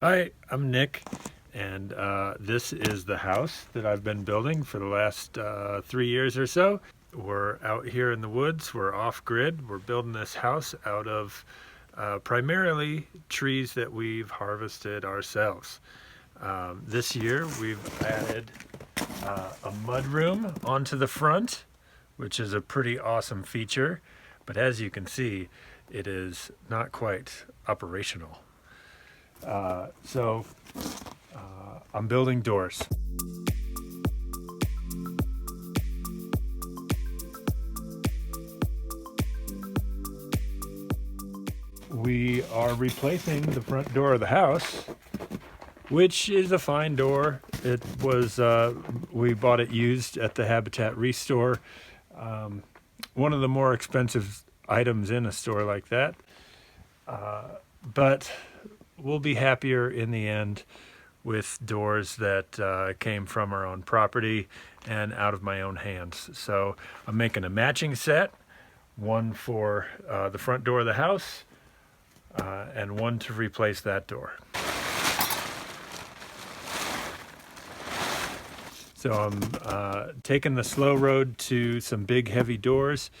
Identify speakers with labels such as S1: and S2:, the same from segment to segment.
S1: Hi, I'm Nick, and this is the house that I've been building for the last 3 years or so. We're out here in the woods, we're off grid, we're building this house out of primarily trees that we've harvested ourselves. This year we've added a mud room onto the front, which is a pretty awesome feature, but as you can see, it is not quite operational. So I'm building doors. We are replacing the front door of the house, which is a fine door. It was, we bought it used at the Habitat Restore. One of the more expensive items in a store like that. But we'll be happier in the end with doors that came from our own property and out of my own hands. So I'm making a matching set, one for the front door of the house and one to replace that door. So I'm taking the slow road to some big heavy doors,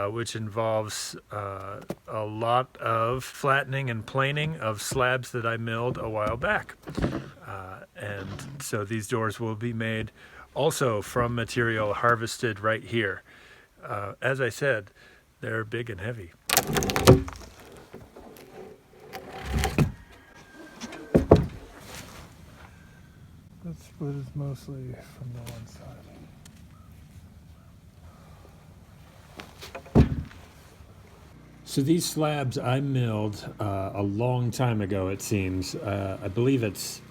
S1: which involves a lot of flattening and planing of slabs that I milled a while back. And so these doors will be made also from material harvested right here. As I said, they're big and heavy. This split is mostly from the one side. So these slabs I milled a long time ago, it seems. I believe it's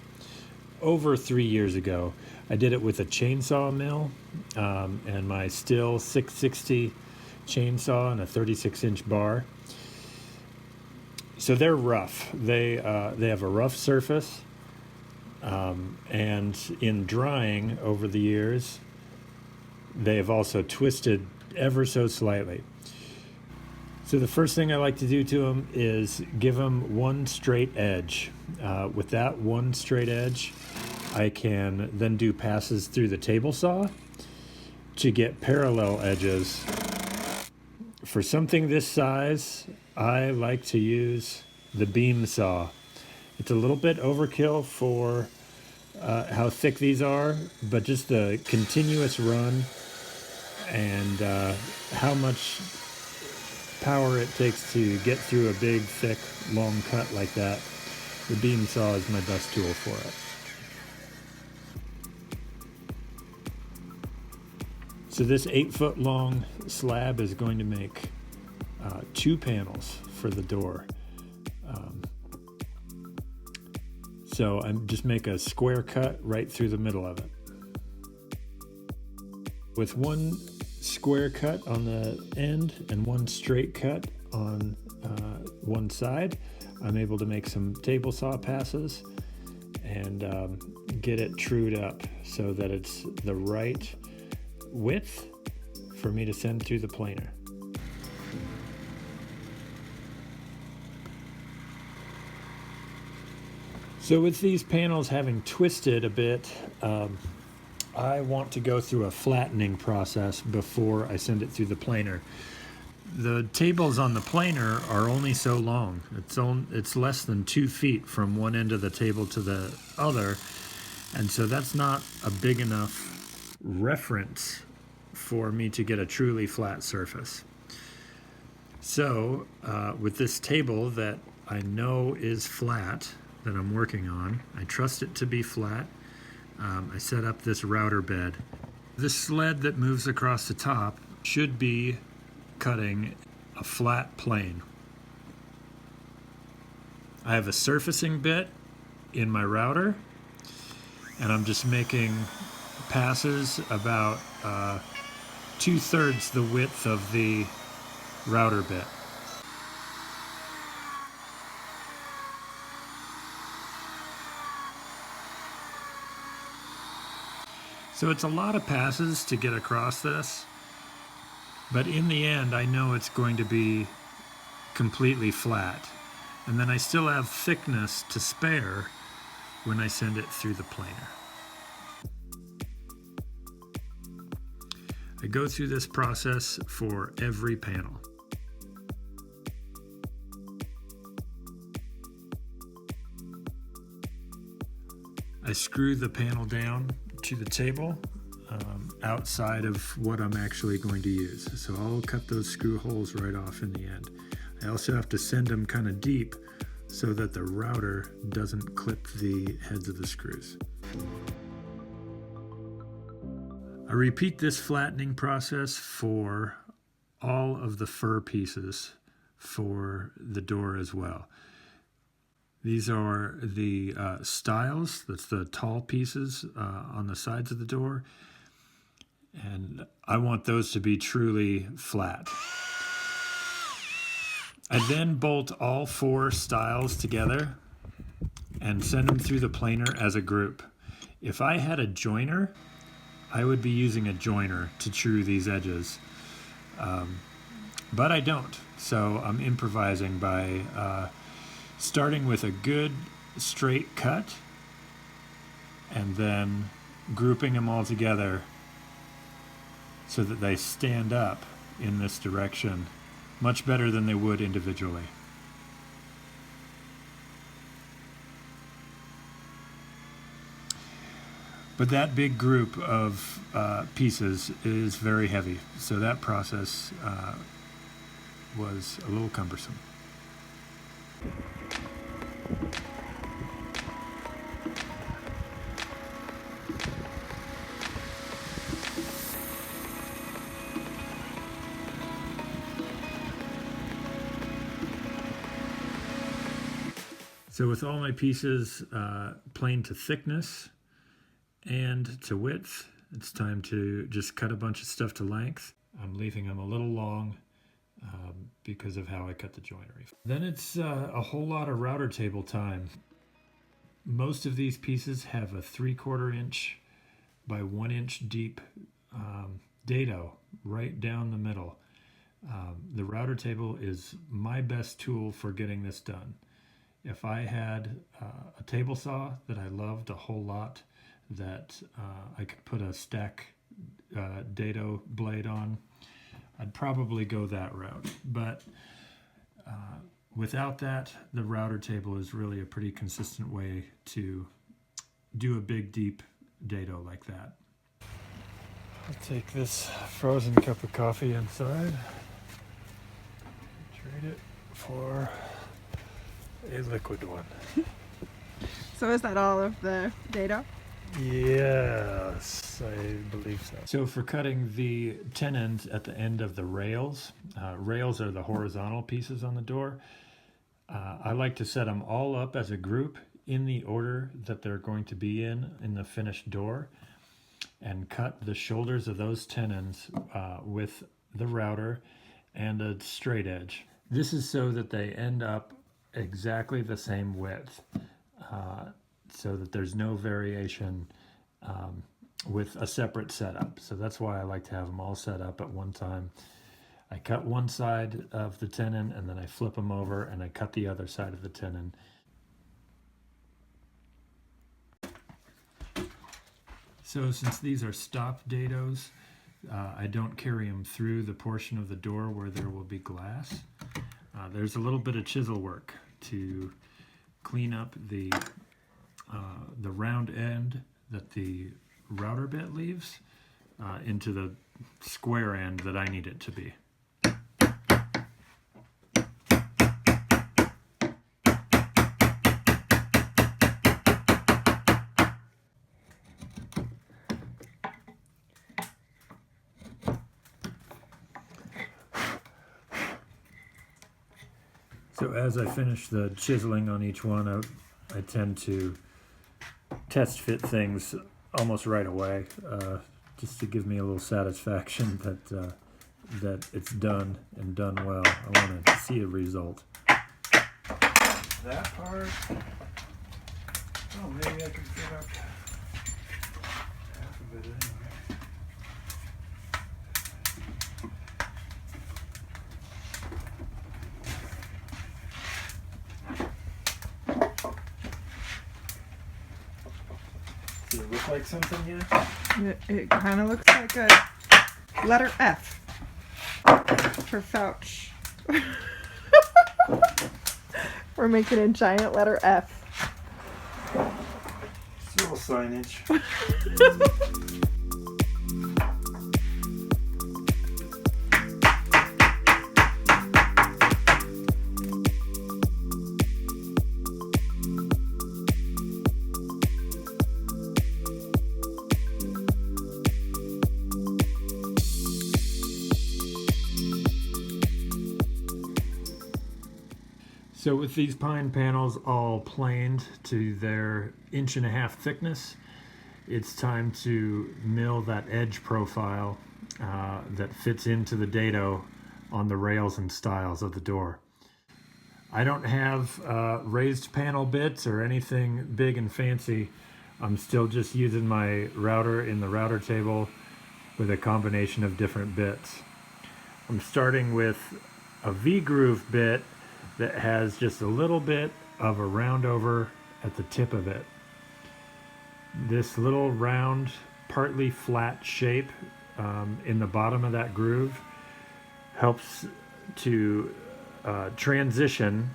S1: over 3 years ago. I did it with a chainsaw mill and my Stihl 660 chainsaw and a 36-inch bar. So they're rough. They have a rough surface, and in drying over the years, they have also twisted ever so slightly. So the first thing I like to do to them is give them one straight edge. With that one straight edge, I can then do passes through the table saw to get parallel edges. For something this size, I like to use the beam saw. It's a little bit overkill for how thick these are, but just the continuous run and how much power it takes to get through a big, thick, long cut like that, the beam saw is my best tool for it. So this 8-foot long slab is going to make 2 panels for the door. So I'm just make a square cut right through the middle of it. With one square cut on the end and one straight cut on one side, I'm able to make some table saw passes and get it trued up so that it's the right width for me to send through the planer. So with these panels having twisted a bit, I want to go through a flattening process before I send it through the planer. The tables on the planer are only so long. It's less than 2 feet from one end of the table to the other, and so that's not a big enough reference for me to get a truly flat surface. So with this table that I know is flat, that I'm working on, I trust it to be flat. I set up this router bed. This sled that moves across the top should be cutting a flat plane. I have a surfacing bit in my router, and I'm just making passes about 2/3 the width of the router bit. So it's a lot of passes to get across this, but in the end I know it's going to be completely flat. And then I still have thickness to spare when I send it through the planer. I go through this process for every panel. I screw the panel down to the table outside of what I'm actually going to use. So I'll cut those screw holes right off in the end. I also have to send them kind of deep so that the router doesn't clip the heads of the screws. I repeat this flattening process for all of the fur pieces for the door as well. These are the stiles, that's the tall pieces on the sides of the door, and I want those to be truly flat. I then bolt all 4 stiles together and send them through the planer as a group. If I had a joiner, I would be using a joiner to true these edges, but I don't, so I'm improvising by starting with a good straight cut and then grouping them all together so that they stand up in this direction much better than they would individually. But that big group of pieces is very heavy, so that process was a little cumbersome. So with all my pieces planed to thickness and to width, it's time to just cut a bunch of stuff to length. I'm leaving them a little long because of how I cut the joinery. Then it's a whole lot of router table time. Most of these pieces have a 3/4 inch by 1 inch deep dado right down the middle. The router table is my best tool for getting this done. If I had a table saw that I loved a whole lot, that I could put a stack dado blade on, I'd probably go that route. But without that, the router table is really a pretty consistent way to do a big, deep dado like that. I'll take this frozen cup of coffee inside, trade it for a liquid one.
S2: So is that all of the dado?
S1: Yes, I believe so. So for cutting the tenons at the end of the rails, rails are the horizontal pieces on the door. I like to set them all up as a group in the order that they're going to be in the finished door, and cut the shoulders of those tenons with the router and a straight edge. This is so that they end up exactly the same width, so that there's no variation with a separate setup. So that's why I like to have them all set up at one time. I cut one side of the tenon and then I flip them over and I cut the other side of the tenon. So since these are stop dados, I don't carry them through the portion of the door where there will be glass. There's a little bit of chisel work to clean up the round end that the router bit leaves into the square end that I need it to be. So as I finish the chiseling on each one, I tend to test fit things almost right away, just to give me a little satisfaction that it's done and done well. I want to see a result. That part, oh, maybe I can fit up half of it anyway. Does it look like something yet?
S2: It kind of looks like a letter F for Fouch. We're making a giant letter F.
S1: It's a little signage. So with these pine panels all planed to their 1.5 inch thickness, it's time to mill that edge profile that fits into the dado on the rails and stiles of the door. I don't have raised panel bits or anything big and fancy. I'm still just using my router in the router table with a combination of different bits. I'm starting with a V-groove bit that has just a little bit of a round over at the tip of it. This little round, partly flat shape in the bottom of that groove helps to transition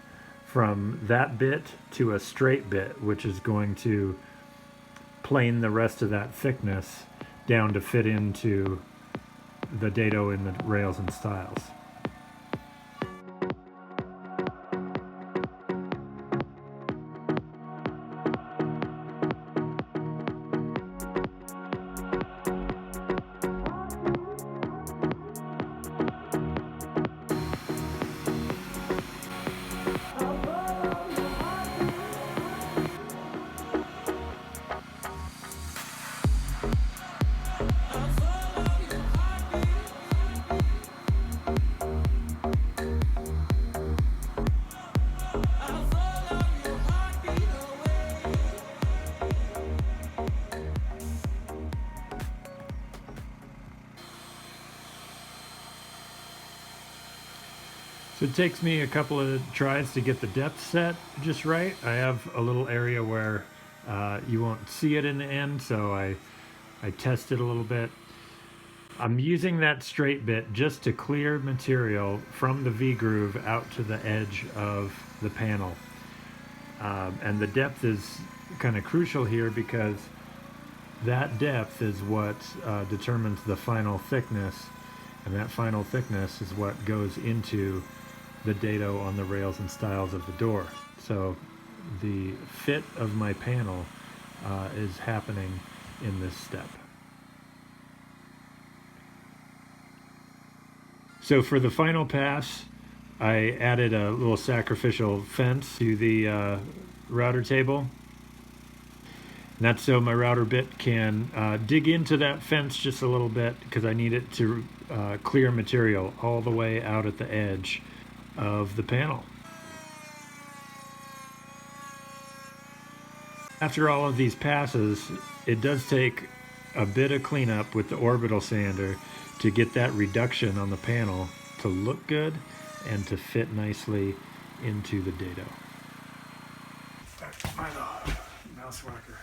S1: from that bit to a straight bit, which is going to plane the rest of that thickness down to fit into the dado in the rails and stiles. So it takes me a couple of tries to get the depth set just right. I have a little area where you won't see it in the end, so I test it a little bit. I'm using that straight bit just to clear material from the V-groove out to the edge of the panel. And the depth is kind of crucial here because that depth is what determines the final thickness, and that final thickness is what goes into the dado on the rails and stiles of the door. So the fit of my panel is happening in this step. So for the final pass, I added a little sacrificial fence to the router table. And that's so my router bit can dig into that fence just a little bit because I need it to clear material all the way out at the edge of the panel. After all of these passes, it does take a bit of cleanup with the orbital sander to get that reduction on the panel to look good and to fit nicely into the dado. Milo, mouse whacker.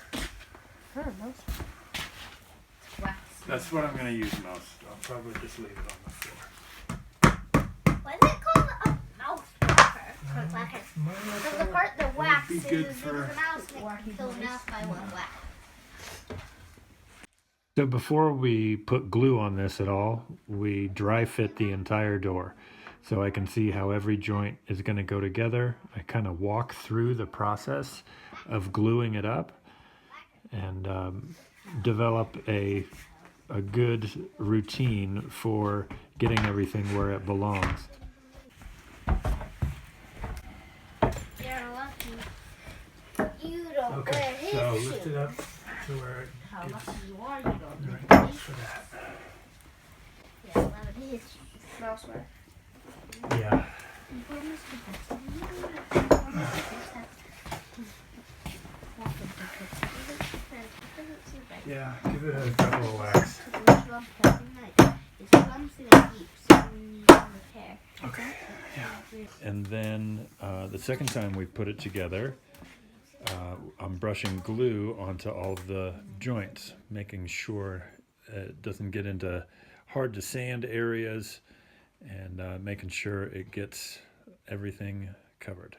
S1: That's what I'm going to use most. I'll probably just leave it on the floor.
S3: Why is it called a mouse whacker? Because the part that whacks is the mouse that can kill a mouse by one whack.
S1: So before we put glue on this at all, we dry fit the entire door so I can see how every joint is going to go together. I kind of walk through the process of gluing it up and develop a good routine for getting everything where it belongs.
S3: You're lucky. You don't wear
S1: Okay,
S3: his
S1: so
S3: shoes.
S1: lift it up to where it
S3: How
S1: gets
S3: lucky you are, you don't
S1: right
S3: wear his
S1: for that.
S3: Yeah, one of his shoes.
S2: Mouseware.
S1: Yeah. Yeah, give it a couple of whacks. Okay. Yeah. And then the second time we put it together, I'm brushing glue onto all of the joints, making sure it doesn't get into hard to sand areas, and making sure it gets everything covered.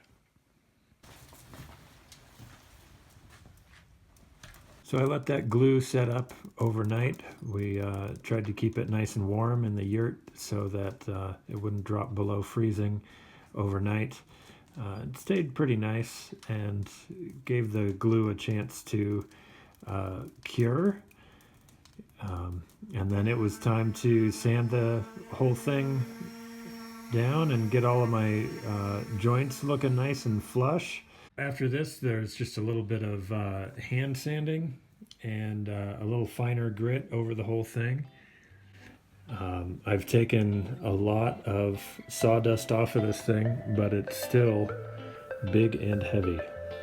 S1: So I let that glue set up overnight. We tried to keep it nice and warm in the yurt so that it wouldn't drop below freezing overnight. It stayed pretty nice and gave the glue a chance to cure. And then it was time to sand the whole thing down and get all of my joints looking nice and flush. After this, there's just a little bit of hand sanding and a little finer grit over the whole thing. I've taken a lot of sawdust off of this thing, but it's still big and heavy.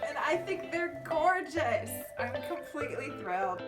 S2: And I think they're gorgeous. I'm completely thrilled.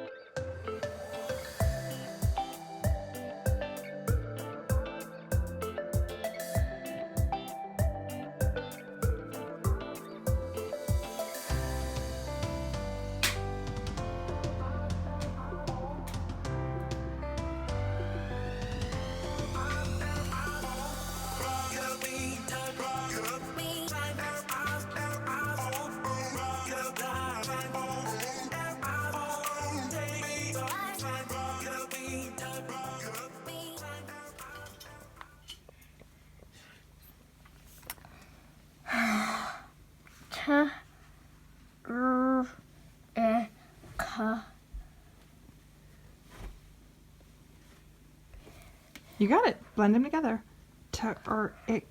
S2: You got it. Blend them together.
S3: Trick